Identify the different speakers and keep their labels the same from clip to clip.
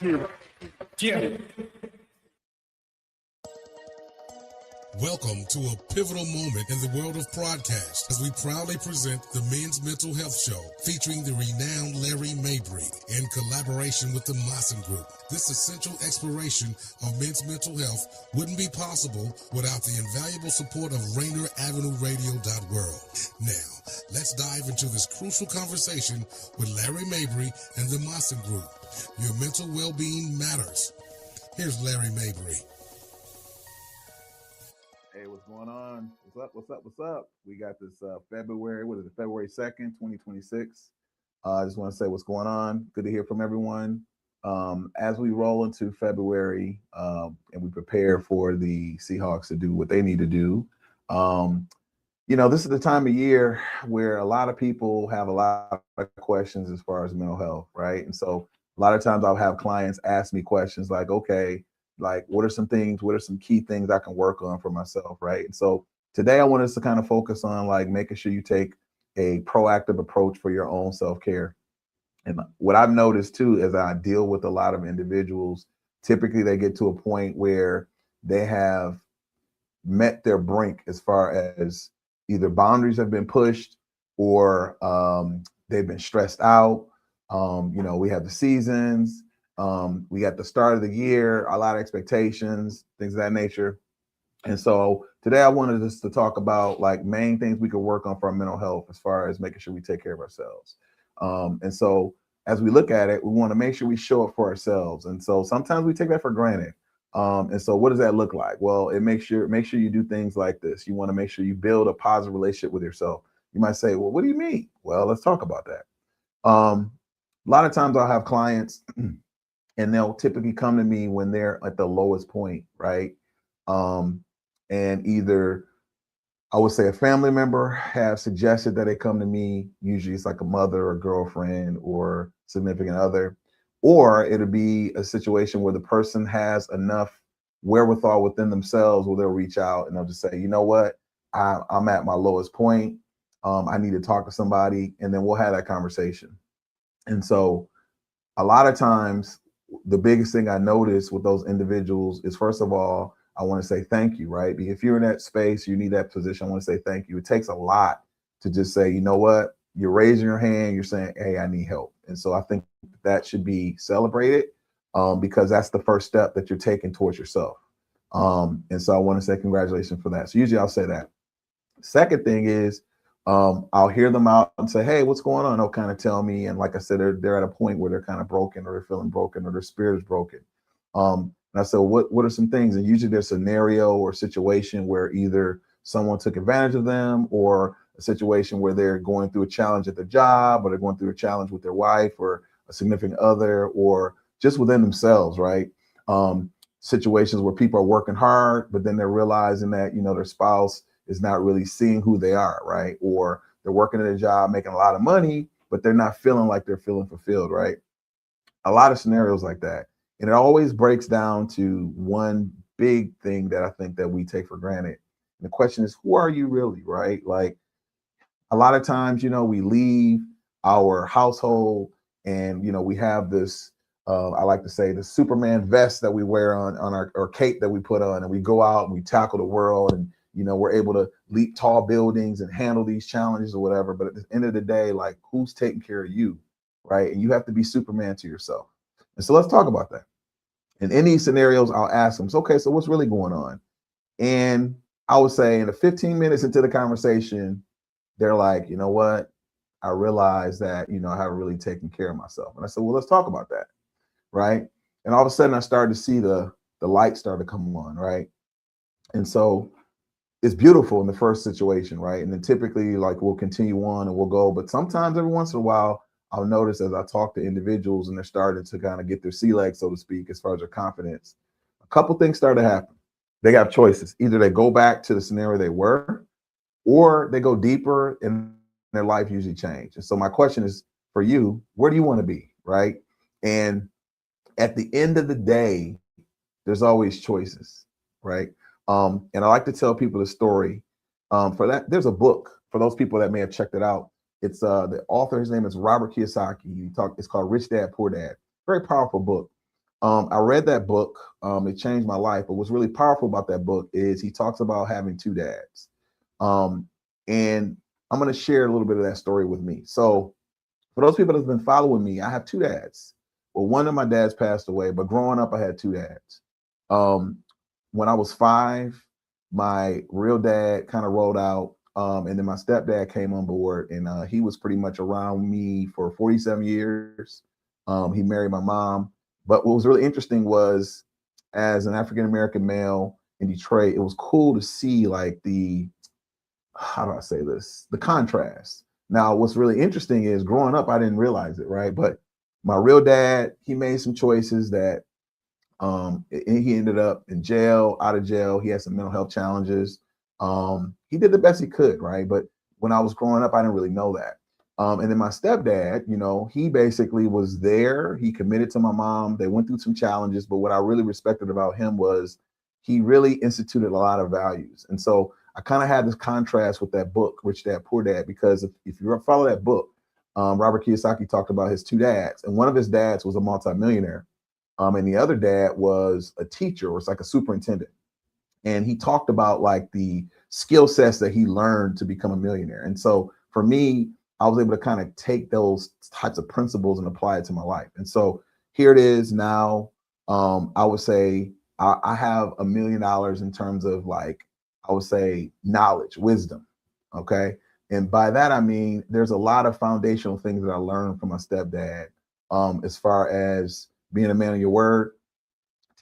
Speaker 1: Welcome to a pivotal moment in the world of podcast as we proudly present the Men's Mental Health Show featuring the renowned Larry Mabry in collaboration with the Maassen Group. This essential exploration of men's mental health wouldn't be possible without the invaluable support of RainerAvenueRadio.world. Now, let's dive into this crucial conversation with Larry Mabry and the Maassen Group. Your mental well-being matters. Here's Larry Mabry.
Speaker 2: Hey, what's going on? What's up? We got this February 2nd, 2026. I just want to say what's going on. Good to hear from everyone. As we roll into February and we prepare for the Seahawks to do what they need to do, this is the time of year where a lot of people have a lot of questions as far as mental health, right? And so a lot of times I'll have clients ask me questions like, okay, like, what are some key things I can work on for myself, right? And so today I want us to kind of focus on like making sure you take a proactive approach for your own self-care. And what I've noticed too, as I deal with a lot of individuals, typically they get to a point where they have met their brink as far as either boundaries have been pushed or they've been stressed out. We have the seasons. We got the start of the year, a lot of expectations, things of that nature. And so today I wanted us to talk about like main things we could work on for our mental health as far as making sure we take care of ourselves. And so as we look at it, we want to make sure we show up for ourselves. And so sometimes we take that for granted. And so what does that look like? Well, it makes sure you do things like this. You want to make sure you build a positive relationship with yourself. You might say, well, what do you mean? Well, let's talk about that. A lot of times I'll have clients and they'll typically come to me when they're at the lowest point, right? And either I would say a family member have suggested that they come to me. Usually it's like a mother or girlfriend or significant other, or it'll be a situation where the person has enough wherewithal within themselves where they'll reach out and they'll just say, you know what, I'm at my lowest point. I need to talk to somebody, and then we'll have that conversation. And so a lot of times, the biggest thing I notice with those individuals is, first of all, I want to say thank you, right? If you're in that space, you need that position, I want to say thank you. It takes a lot to just say, you know what, you're raising your hand, you're saying, hey, I need help. And so I think that should be celebrated because that's the first step that you're taking towards yourself. And so I want to say congratulations for that. So usually I'll say that. Second thing is, I'll hear them out and say, hey, what's going on? They'll kind of tell me. And like I said, they're at a point where they're kind of broken or they're feeling broken or their spirit is broken. And I said, what are some things? And usually there's a scenario or situation where either someone took advantage of them or a situation where they're going through a challenge at their job or they're going through a challenge with their wife or a significant other or just within themselves, right? Situations where people are working hard, but then they're realizing that, their spouse is not really seeing who they are, right? Or they're working at a job, making a lot of money, but they're not feeling like they're feeling fulfilled, right? A lot of scenarios like that. And it always breaks down to one big thing that I think that we take for granted. And the question is, who are you really, right? Like a lot of times, we leave our household and, we have this, I like to say the Superman vest that we wear on our cape that we put on, and we go out and we tackle the world and, we're able to leap tall buildings and handle these challenges or whatever. But at the end of the day, like, who's taking care of you, right? And you have to be Superman to yourself. And so let's talk about that. And in these scenarios, I'll ask them, okay, so what's really going on? And I would say in the 15 minutes into the conversation, they're like, you know what? I realized that, I haven't really taken care of myself. And I said, well, let's talk about that, right? And all of a sudden I started to see the light start to come on, right? And so it's beautiful in the first situation, right? And then typically like we'll continue on and we'll go, but sometimes every once in a while, I'll notice as I talk to individuals and they're starting to kind of get their sea legs, so to speak, as far as their confidence, a couple things start to happen. They have choices. Either they go back to the scenario they were, or they go deeper and their life usually change. And so my question is for you, where do you want to be, right? And at the end of the day, there's always choices, right? And I like to tell people the story. For that, there's a book for those people that may have checked it out. It's the author, his name is Robert Kiyosaki. It's called Rich Dad, Poor Dad. Very powerful book. I read that book. It changed my life. But what's really powerful about that book is he talks about having two dads. And I'm going to share a little bit of that story with me. So for those people that's been following me, I have two dads. Well, one of my dads passed away, but growing up, I had two dads. Um, when I was 5, my real dad kind of rolled out, and then my stepdad came on board, and he was pretty much around me for 47 years. He married my mom. But what was really interesting was, as an African American male in Detroit, it was cool to see like the, how do I say this? The contrast. Now, what's really interesting is growing up, I didn't realize it, right? But my real dad, he made some choices that he ended up in jail, out of jail. He had some mental health challenges. He did the best he could, right? But when I was growing up, I didn't really know that. And then my stepdad, he basically was there. He committed to my mom. They went through some challenges, but what I really respected about him was he really instituted a lot of values. And so I kind of had this contrast with that book, Rich Dad, Poor Dad, because if you follow that book, Robert Kiyosaki talked about his two dads, and one of his dads was a multimillionaire. And the other dad was a teacher, or it's like a superintendent. And he talked about like the skill sets that he learned to become a millionaire. And so for me, I was able to kind of take those types of principles and apply it to my life. And so here it is now. I would say I have $1 million in terms of, like, I would say, knowledge, wisdom. Okay. And by that, I mean, there's a lot of foundational things that I learned from my stepdad, as far as being a man of your word,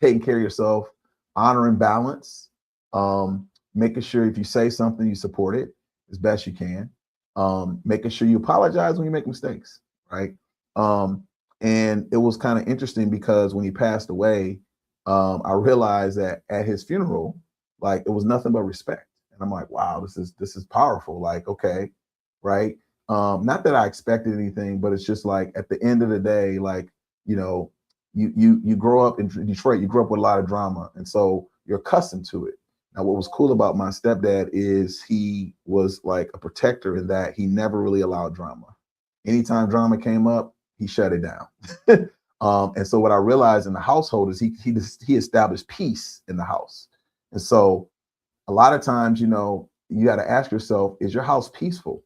Speaker 2: taking care of yourself, honoring balance, making sure if you say something, you support it as best you can, making sure you apologize when you make mistakes, right? And it was kind of interesting because when he passed away, I realized that at his funeral, like, it was nothing but respect. And I'm like, wow, this is powerful. Like, okay, right? Not that I expected anything, but it's just like at the end of the day, like, you know, you grow up in Detroit, you grew up with a lot of drama, and so you're accustomed to it. Now, what was cool about my stepdad is he was like a protector in that he never really allowed drama. Anytime drama came up, he shut it down. And so what I realized in the household is he established peace in the house. And so a lot of times, you got to ask yourself, is your house peaceful?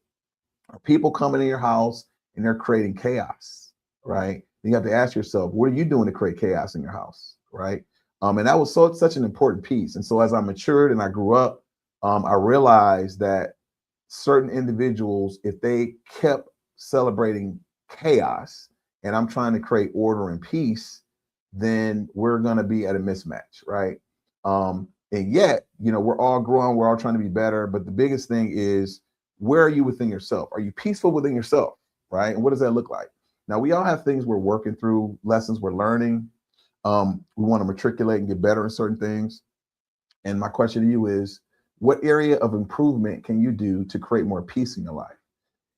Speaker 2: Are people coming in your house and they're creating chaos, right? You have to ask yourself, what are you doing to create chaos in your house, right? And that was such an important piece. And so as I matured and I grew up, I realized that certain individuals, if they kept celebrating chaos, and I'm trying to create order and peace, then we're going to be at a mismatch, right? And yet, we're all growing, we're all trying to be better. But the biggest thing is, where are you within yourself? Are you peaceful within yourself, right? And what does that look like? Now, we all have things we're working through, lessons we're learning. We want to matriculate and get better in certain things. And my question to you is, what area of improvement can you do to create more peace in your life?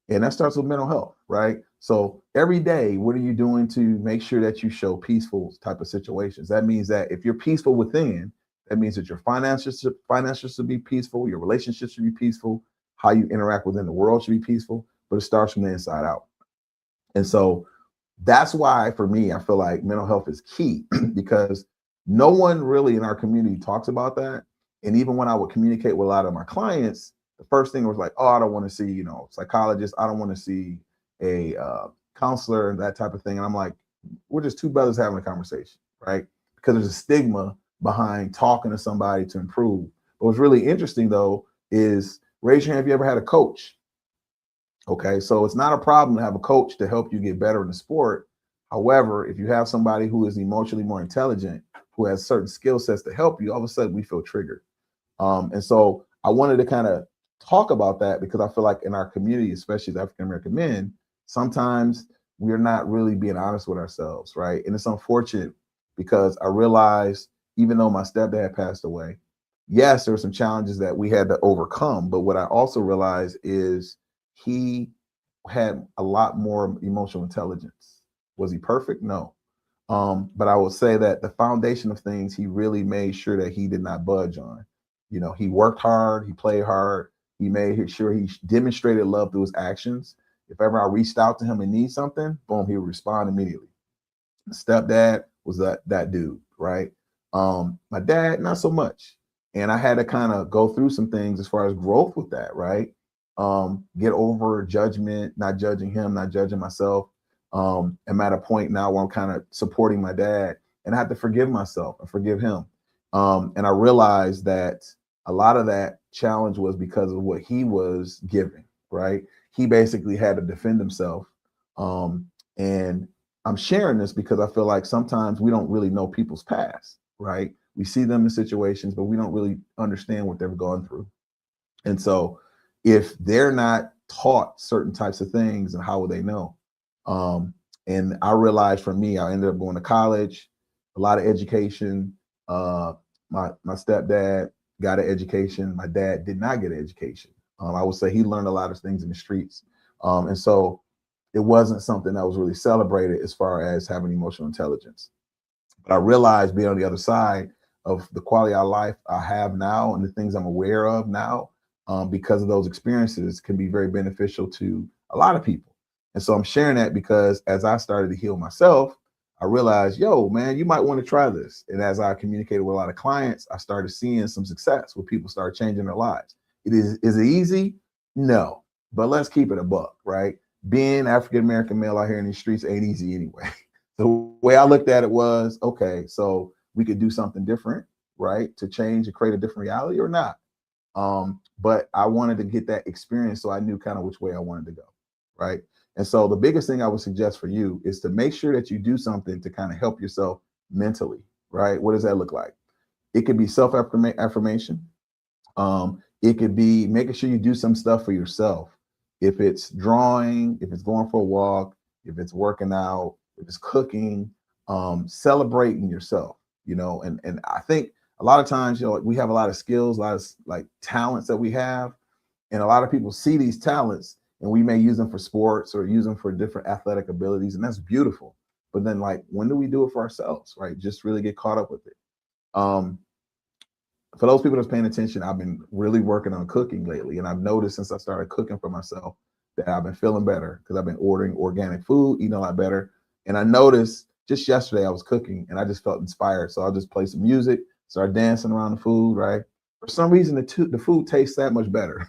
Speaker 2: And that starts with mental health, right? So every day, what are you doing to make sure that you show peaceful type of situations? That means that if you're peaceful within, that means that your finances should be peaceful, your relationships should be peaceful, how you interact within the world should be peaceful, but it starts from the inside out. And so that's why, for me, I feel like mental health is key because no one really in our community talks about that. And even when I would communicate with a lot of my clients, the first thing was like, oh, I don't want to see, psychologist. I don't want to see a counselor and that type of thing. And I'm like, we're just two brothers having a conversation, right? Because there's a stigma behind talking to somebody to improve. But what's really interesting, though, is raise your hand if you ever had a coach. Okay, so it's not a problem to have a coach to help you get better in the sport. However, if you have somebody who is emotionally more intelligent, who has certain skill sets to help you, all of a sudden we feel triggered. And so I wanted to kind of talk about that because I feel like in our community, especially as African American men, sometimes we're not really being honest with ourselves, right? And it's unfortunate because I realized, even though my stepdad passed away, yes, there were some challenges that we had to overcome. But what I also realized is he had a lot more emotional intelligence. Was he perfect? No. But I would say that the foundation of things, he really made sure that he did not budge on. He worked hard, he played hard, he made sure he demonstrated love through his actions. If ever I reached out to him and need something, boom, he would respond immediately. Stepdad was that dude, right? My dad, not so much. And I had to kind of go through some things as far as growth with that, right? Get over judgment, not judging him, not judging myself. I'm at a point now where I'm kind of supporting my dad, and I have to forgive myself and forgive him. And I realized that a lot of that challenge was because of what he was giving, right? He basically had to defend himself. And I'm sharing this because I feel like sometimes we don't really know people's past, right? We see them in situations, but we don't really understand what they've gone through. And so if they're not taught certain types of things, and how would they know? Um, and I realized for me, I ended up going to college, a lot of education. My stepdad got an education. My dad did not get an education. I would say he learned a lot of things in the streets. And so it wasn't something that was really celebrated as far as having emotional intelligence. But I realized being on the other side of the quality of life I have now and the things I'm aware of now, because of those experiences, can be very beneficial to a lot of people. And so I'm sharing that because as I started to heal myself, I realized, yo, man, you might want to try this. And as I communicated with a lot of clients, I started seeing some success where people started changing their lives. Is it easy? No, but let's keep it a buck, right? Being African American male out here in these streets ain't easy anyway. The way I looked at it was, okay, so we could do something different, right, to change and create a different reality, or not. But I wanted to get that experience, so I knew kind of which way I wanted to go, right? And so the biggest thing I would suggest for you is to make sure that you do something to kind of help yourself mentally, right? What does that look like? It could be self affirmation. It could be making sure you do some stuff for yourself. If it's drawing, if it's going for a walk, if it's working out, if it's cooking, celebrating yourself, and I think a lot of times, we have a lot of skills, a lot of like talents that we have, and a lot of people see these talents and we may use them for sports or use them for different athletic abilities, and that's beautiful. But then, like, when do we do it for ourselves, right? Just really get caught up with it. Um, for those people that's paying attention, I've been really working on cooking lately, and I've noticed since I started cooking for myself that I've been feeling better because I've been ordering organic food, eating a lot better. And I noticed just yesterday I was cooking and I just felt inspired, so I'll just play some music, start dancing around the food. Right? For some reason, the food tastes that much better.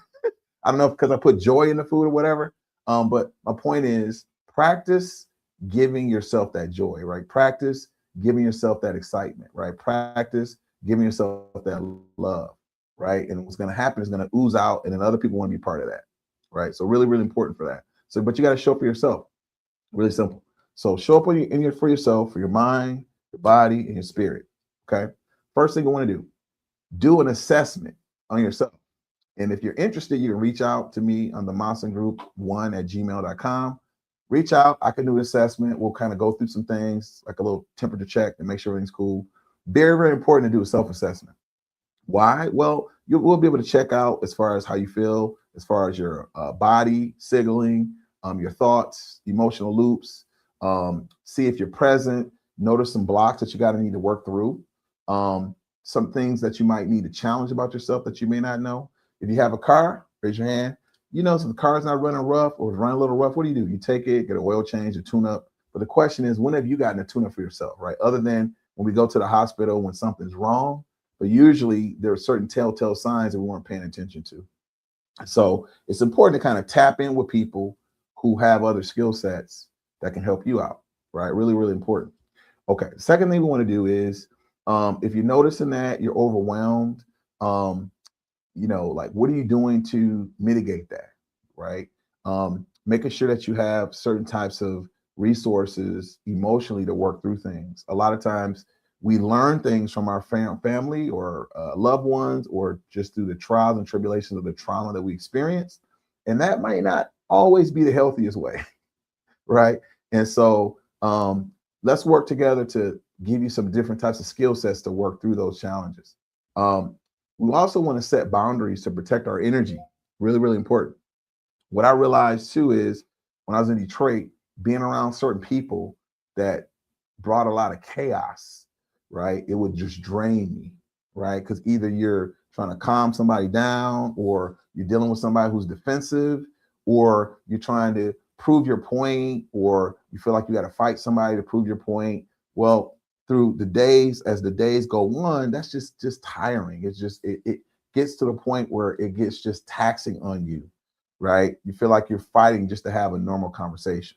Speaker 2: I don't know if because I put joy in the food or whatever. But my point is, practice giving yourself that joy, right? Practice giving yourself that excitement, right? Practice giving yourself that love, right? And what's going to happen is going to ooze out, and then other people want to be part of that, right? So really, really important for that. So, but you got to show up for yourself. Really simple. So show up for yourself, for your mind, your body, and your spirit. Okay. First thing you want to do an assessment on yourself. And if you're interested, you can reach out to me on the Maassen Group 1@gmail.com. Reach out. I can do an assessment. We'll kind of go through some things, like a little temperature check, to make sure everything's cool. Very, very important to do a self-assessment. Why? Well, we'll be able to check out as far as how you feel, as far as your body signaling, your thoughts, emotional loops. See if you're present. Notice some blocks that you got to need to work through. Some things that you might need to challenge about yourself that you may not know. If you have a car, raise your hand. So the car's not running rough or running a little rough, what do? You take it, get an oil change, a tune up. But the question is, when have you gotten a tune up for yourself, right? Other than when we go to the hospital when something's wrong, but usually there are certain telltale signs that we weren't paying attention to. So it's important to kind of tap in with people who have other skill sets that can help you out, right? Really, really important. Okay. Second thing we want to do is, if you're noticing that you're overwhelmed, like, what are you doing to mitigate that, right? Making sure that you have certain types of resources emotionally to work through things. A lot of times we learn things from our family or loved ones, or just through the trials and tribulations of the trauma that we experience. And that might not always be the healthiest way, right? And so let's work together to give you some different types of skill sets to work through those challenges. We also want to set boundaries to protect our energy. Really, really important. What I realized too is when I was in Detroit, being around certain people that brought a lot of chaos, right? It would just drain me, right? Because either you're trying to calm somebody down, or you're dealing with somebody who's defensive, or you're trying to prove your point, or you feel like you got to fight somebody to prove your point. Well, through the days, as the days go on, that's just tiring. It gets to the point where it gets just taxing on you, right? You feel like you're fighting just to have a normal conversation.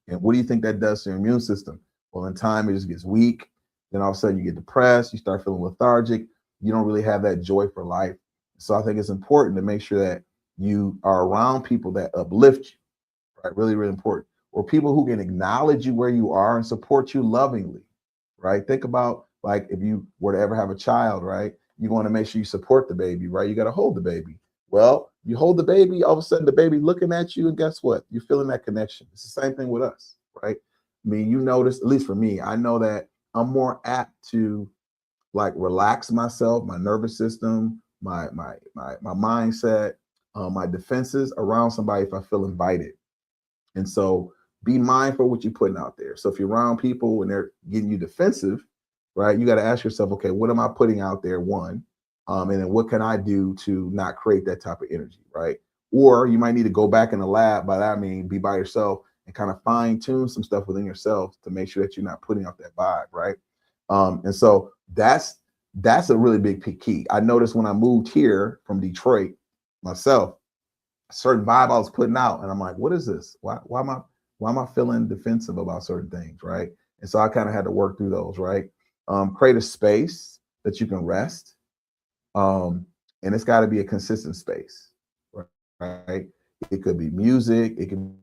Speaker 2: And what do you think that does to your immune system? Well, in time, it just gets weak. Then all of a sudden you get depressed, you start feeling lethargic, you don't really have that joy for life. So I think it's important to make sure that you are around people that uplift you, right? Really, really important. Or people who can acknowledge you where you are and support you lovingly, right? Think about, like, if you were to ever have a child, right? You want to make sure you support the baby, right? You got to hold the baby. Well, you hold the baby, all of a sudden the baby looking at you, and guess what? You're feeling that connection. It's the same thing with us, right? I mean, you notice, at least for me, I know that I'm more apt to like relax myself, my nervous system, my mindset, my defenses around somebody if I feel invited. And so be mindful what you're putting out there. So if you're around people and they're getting you defensive, right, you got to ask yourself, okay, what am I putting out there? One, and then what can I do to not create that type of energy, right? Or you might need to go back in the lab. By that I mean be by yourself and kind of fine tune some stuff within yourself to make sure that you're not putting out that vibe, right? And so that's a really big key. I noticed when I moved here from Detroit myself, a certain vibe I was putting out, and I'm like, what is this? Why am I feeling defensive about certain things, right? And so I kind of had to work through those, right? Create a space that you can rest, and it's got to be a consistent space, right? It could be music, it could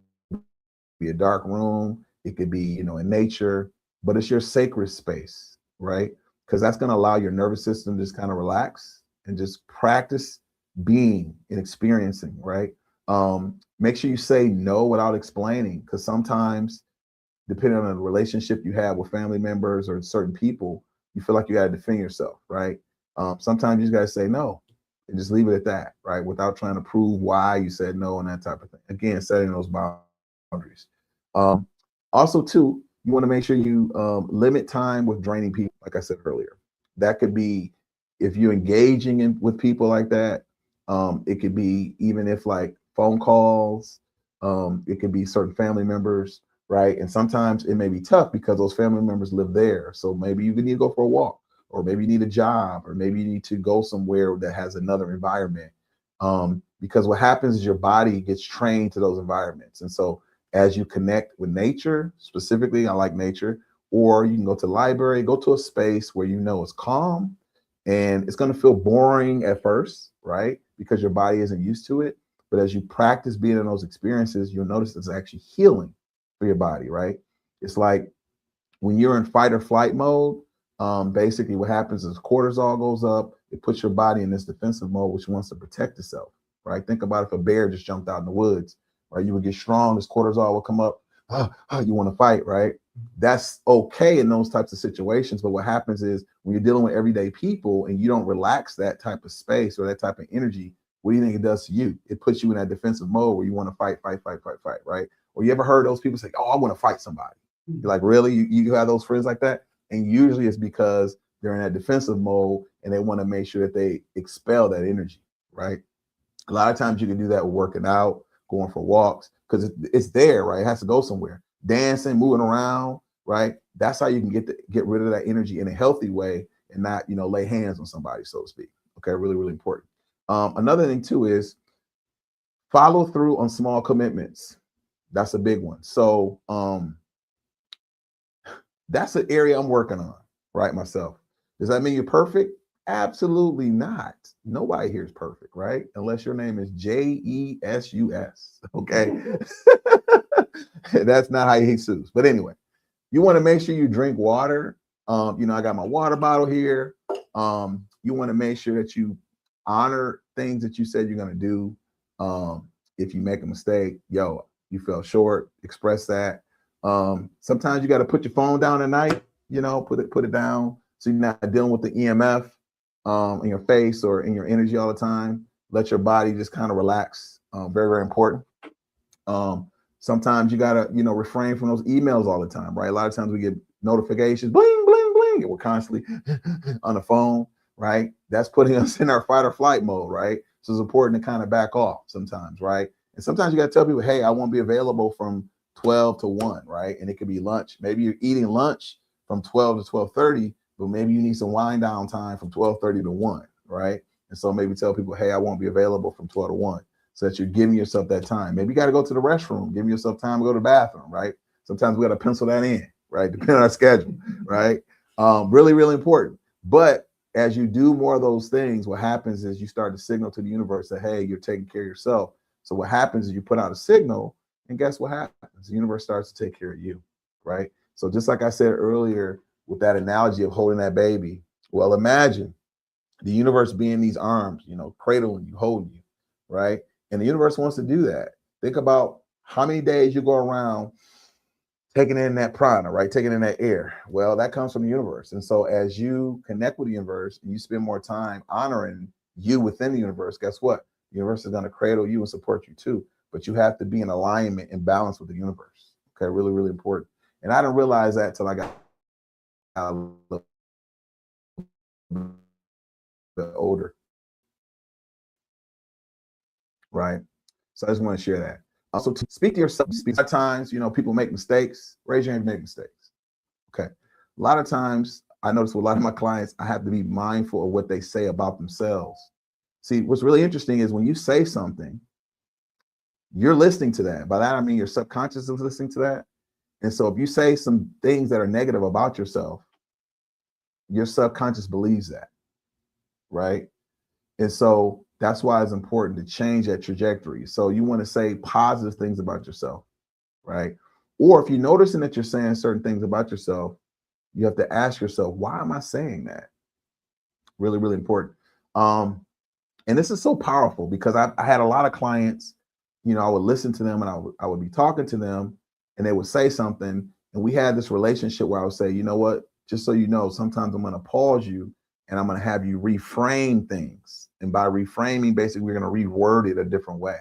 Speaker 2: be a dark room, it could be, in nature, but it's your sacred space, right? Because that's going to allow your nervous system to just kind of relax and just practice being and experiencing, right? Make sure you say no without explaining, because sometimes, depending on the relationship you have with family members or certain people, you feel like you got to defend yourself, right? Sometimes you just got to say no and just leave it at that, right? Without trying to prove why you said no and that type of thing. Again, setting those boundaries. Um, Also, too, you want to make sure you limit time with draining people, like I said earlier. That could be if you're engaging with people like that. It could be even if like phone calls. It could be certain family members, right? And sometimes it may be tough because those family members live there. So maybe you need to go for a walk, or maybe you need a job, or maybe you need to go somewhere that has another environment. Because what happens is your body gets trained to those environments. And so as you connect with nature, specifically, I like nature, or you can go to the library, go to a space where it's calm, and it's going to feel boring at first, right? Because your body isn't used to it. But as you practice being in those experiences, you'll notice it's actually healing for your body, right? It's like when you're in fight or flight mode, basically what happens is cortisol goes up. It puts your body in this defensive mode, which wants to protect itself, right? Think about if a bear just jumped out in the woods, right? You would get strong, this cortisol will come up. You want to fight, right? That's okay in those types of situations. But what happens is when you're dealing with everyday people and you don't relax that type of space or that type of energy, what do you think it does to you? It puts you in that defensive mode where you want to fight, right? Or you ever heard those people say, oh, I want to fight somebody. You're like, really? You have those friends like that? And usually it's because they're in that defensive mode and they want to make sure that they expel that energy, right? A lot of times you can do that with working out, going for walks, because it's there, right? It has to go somewhere. Dancing, moving around, right? That's how you can get rid of that energy in a healthy way and not, lay hands on somebody, so to speak. Okay, really, really important. Another thing too is follow through on small commitments. That's a big one. So that's an area I'm working on, right? Myself. Does that mean you're perfect? Absolutely not. Nobody here is perfect, right? Unless your name is Jesus. Okay. That's not how Jesus. But anyway, you want to make sure you drink water. I got my water bottle here. You want to make sure that you honor things that you said you're going to do. If you make a mistake, you fell short, express that. Sometimes you got to put your phone down at night, put it down so you're not dealing with the EMF in your face or in your energy all the time. Let your body just kind of relax. Very, very important. Sometimes you got to, refrain from those emails all the time, right? A lot of times we get notifications, bling, bling, bling, and we're constantly on the phone, right? That's putting us in our fight or flight mode, right? So it's important to kind of back off sometimes, right? And sometimes you got to tell people, hey, I won't be available from 12 to 1, right? And it could be lunch. Maybe you're eating lunch from 12 to 12:30, but maybe you need some wind down time from 12:30 to 1, right? And so maybe tell people, hey, I won't be available from 12 to 1, so that you're giving yourself that time. Maybe you got to go to the restroom, giving yourself time to go to the bathroom, right? Sometimes we got to pencil that in, right? Depending on our schedule, right? Really, really important. But as you do more of those things, what happens is you start to signal to the universe that, hey, you're taking care of yourself. So what happens is you put out a signal, and guess what happens? The universe starts to take care of you, right? So just like I said earlier with that analogy of holding that baby, well, imagine the universe being these arms, cradling you, holding you, right? And the universe wants to do that. Think about how many days you go around taking in that prana, right? Taking in that air. Well, that comes from the universe. And so as you connect with the universe and you spend more time honoring you within the universe, guess what? The universe is going to cradle you and support you too. But you have to be in alignment and balance with the universe. Okay, really, really important. And I didn't realize that till I got a little bit older, right? So I just want to share that. Also, to speak to yourself. At times, people make mistakes. Raise your hand if you make mistakes. Okay. A lot of times, I notice with a lot of my clients, I have to be mindful of what they say about themselves. See, what's really interesting is when you say something, you're listening to that. By that, I mean your subconscious is listening to that. And so if you say some things that are negative about yourself, your subconscious believes that, right? And so that's why it's important to change that trajectory. So you want to say positive things about yourself, right? Or if you're noticing that you're saying certain things about yourself, you have to ask yourself, why am I saying that? Really, really important. And this is so powerful because I had a lot of clients, I would listen to them and I would be talking to them and they would say something. And we had this relationship where I would say, you know what, just so you know, sometimes I'm going to pause you and I'm going to have you reframe things. And by reframing, basically, we're going to reword it a different way.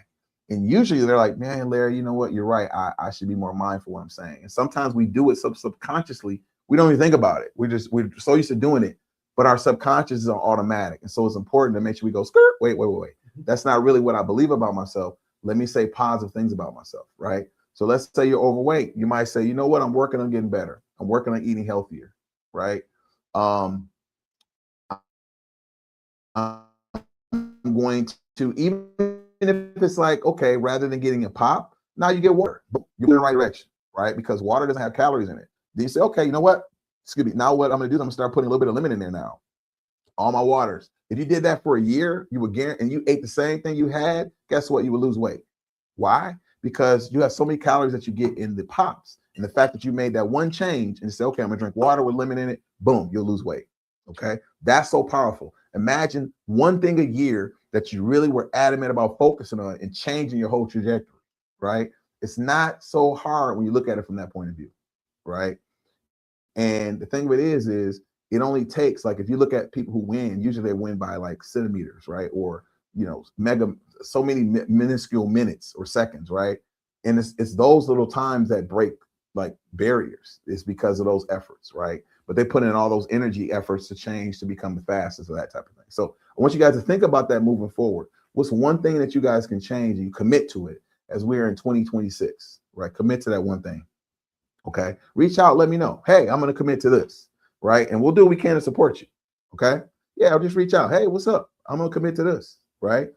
Speaker 2: And usually they're like, man, Larry, you know what? You're right. I should be more mindful of what I'm saying. And sometimes we do it subconsciously. We don't even think about it. We're so used to doing it, but our subconscious is on automatic. And so it's important to make sure we go, skirt, wait. That's not really what I believe about myself. Let me say positive things about myself, right? So let's say you're overweight. You might say, you know what? I'm working on getting better. I'm working on eating healthier, right? I'm going to, even if it's like, okay, rather than getting a pop, now you get water. You're in the right direction, right? Because water doesn't have calories in it. Then you say, okay, you know what? Excuse me. Now what I'm going to do is I'm going to start putting a little bit of lemon in there now. All my waters. If you did that for a year, you would guarantee, and you ate the same thing you had, guess what? You would lose weight. Why? Because you have so many calories that you get in the pops. And the fact that you made that one change and say, okay, I'm going to drink water with lemon in it, boom, you'll lose weight. Okay. That's so powerful. Imagine one thing a year that you really were adamant about focusing on and changing your whole trajectory, right? It's not so hard when you look at it from that point of view, right? And the thing of it is it only takes, like, if you look at people who win, usually they win by like centimeters, right? Or, so many minuscule minutes or seconds, right? And it's those little times that break like barriers. It's because of those efforts, right? But they put in all those energy efforts to change to become the fastest or that type of thing. So I want you guys to think about that moving forward. What's one thing that you guys can change and you commit to it as we're in 2026, right? Commit to that one thing. Okay. Reach out, let me know. Hey, I'm going to commit to this, right? And we'll do what we can to support you. Okay. Yeah, I'll just reach out. Hey, what's up? I'm going to commit to this, right?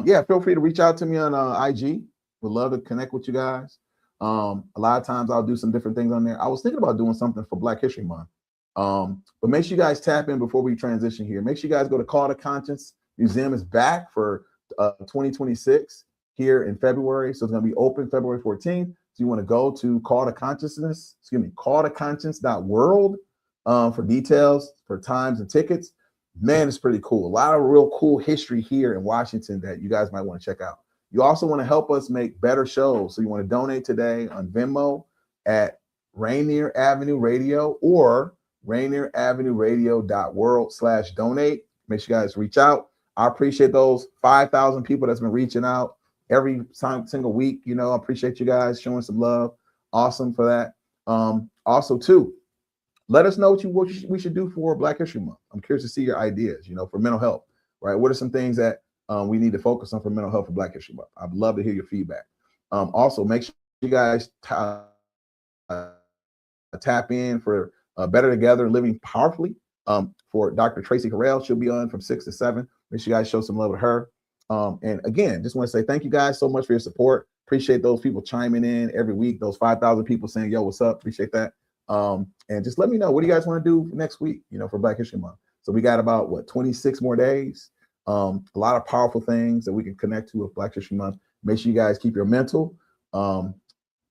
Speaker 2: Yeah, feel free to reach out to me on IG. Would love to connect with you guys. A lot of times I'll do some different things on there. I was thinking about doing something for Black History Month. But make sure you guys tap in before we transition here. Make sure you guys go to Call to Conscience. Museum is back for 2026 here in February. So it's going to be open February 14th. So you want to go to Call to conscience.world for details, for times and tickets. Man, it's pretty cool. A lot of real cool history here in Washington that you guys might want to check out. You also want to help us make better shows. So you want to donate today on Venmo at Rainier Avenue Radio or rainieravenueradio.world/donate. Make sure you guys reach out. I appreciate those 5,000 people that's been reaching out every single week. I appreciate you guys showing some love. Awesome for that. Also, too, let us know what we should do for Black History Month. I'm curious to see your ideas, for mental health, right? What are some things that we need to focus on for mental health for Black History Month? I'd love to hear your feedback. Also, make sure you guys tap in for Better Together, Living Powerfully. For Dr. Tracy Harrell, she'll be on from 6 to 7. Make sure you guys show some love to her. And again, just want to say thank you guys so much for your support. Appreciate those people chiming in every week. Those 5,000 people saying, yo, what's up? Appreciate that. And just let me know, what do you guys want to do next week, for Black History Month? So we got about 26 more days. A lot of powerful things that we can connect to with Black History Month. Make sure you guys keep your mental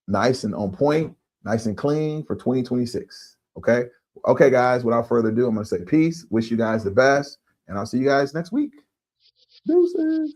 Speaker 2: nice and on point, nice and clean for 2026. Okay, guys, without further ado, I'm going to say peace. Wish you guys the best. And I'll see you guys next week. Deuces.